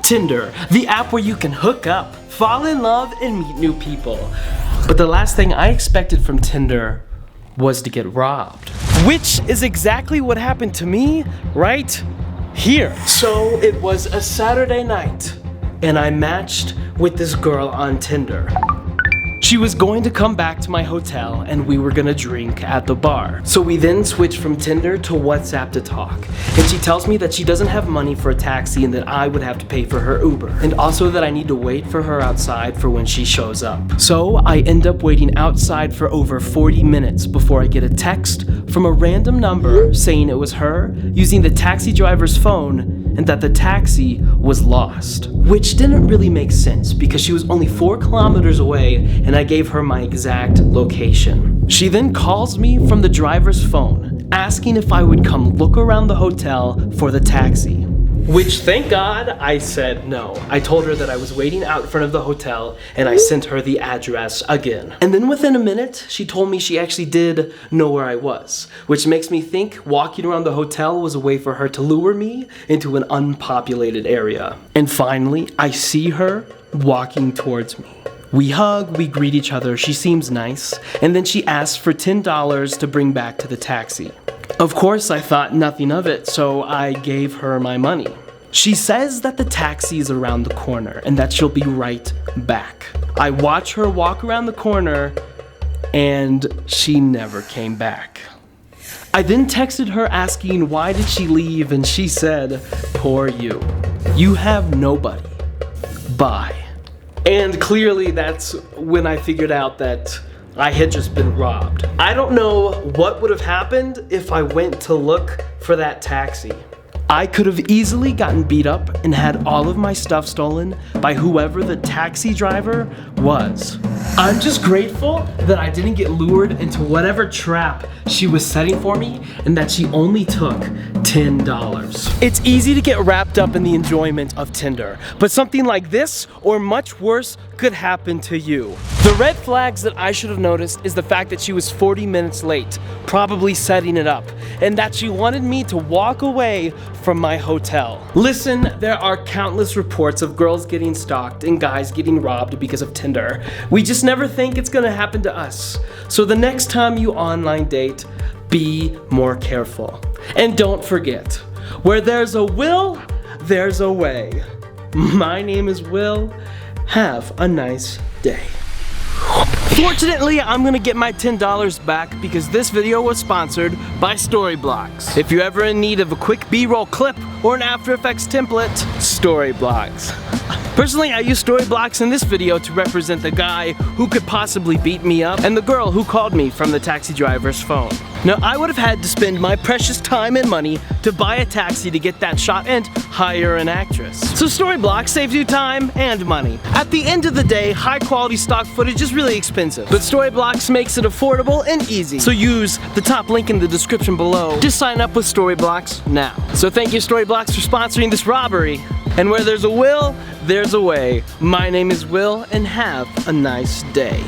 Tinder, the app where you can hook up, fall in love, and meet new people. But the last thing I expected from Tinder was to get robbed. Which is exactly what happened to me right here. So it was a Saturday night, and I matched with this girl on Tinder. She was going to come back to my hotel and we were gonna drink at the bar. So we then switched from Tinder to WhatsApp to talk. And she tells me that she doesn't have money for a taxi and that I would have to pay for her Uber. And also that I need to wait for her outside for when she shows up. So I end up waiting outside for over 40 minutes before I get a text from a random number saying it was her using the taxi driver's phone and that the taxi was lost. Which didn't really make sense because she was only 4 kilometers away and I gave her my exact location. She then calls me from the driver's phone, asking if I would come look around the hotel for the taxi. Which, thank God, I said no. I told her that I was waiting out in front of the hotel and I sent her the address again. And then within a minute, she told me she actually did know where I was, which makes me think walking around the hotel was a way for her to lure me into an unpopulated area. And finally, I see her walking towards me. We hug, we greet each other, she seems nice, and then she asks for $10 to bring back to the taxi. Of course, I thought nothing of it, so I gave her my money. She says that the taxi is around the corner and that she'll be right back. I watch her walk around the corner and she never came back. I then texted her asking why did she leave and she said, "Poor you. You have nobody. Bye." And clearly that's when I figured out that I had just been robbed. I don't know what would have happened if I went to look for that taxi. I could have easily gotten beat up and had all of my stuff stolen by whoever the taxi driver was. I'm just grateful that I didn't get lured into whatever trap she was setting for me and that she only took $10. It's easy to get wrapped up in the enjoyment of Tinder, but something like this or much worse could happen to you. The red flags that I should have noticed is the fact that she was 40 minutes late, probably setting it up, and that she wanted me to walk away from my hotel. Listen, there are countless reports of girls getting stalked and guys getting robbed because of Tinder. We just never think it's gonna happen to us. So the next time you online date, be more careful. And don't forget, where there's a will, there's a way. My name is Will. Have a nice day. Fortunately, I'm gonna get my $10 back because this video was sponsored by Storyblocks. If you're ever in need of a quick B-roll clip or an After Effects template, Storyblocks. Personally, I use Storyblocks in this video to represent the guy who could possibly beat me up and the girl who called me from the taxi driver's phone. Now, I would have had to spend my precious time and money to buy a taxi to get that shot and hire an actress. So Storyblocks saves you time and money. At the end of the day, high quality stock footage is really expensive, but Storyblocks makes it affordable and easy. So use the top link in the description below to sign up with Storyblocks now. So thank you Storyblocks for sponsoring this robbery. And where there's a will, there's a way. My name is Will and have a nice day.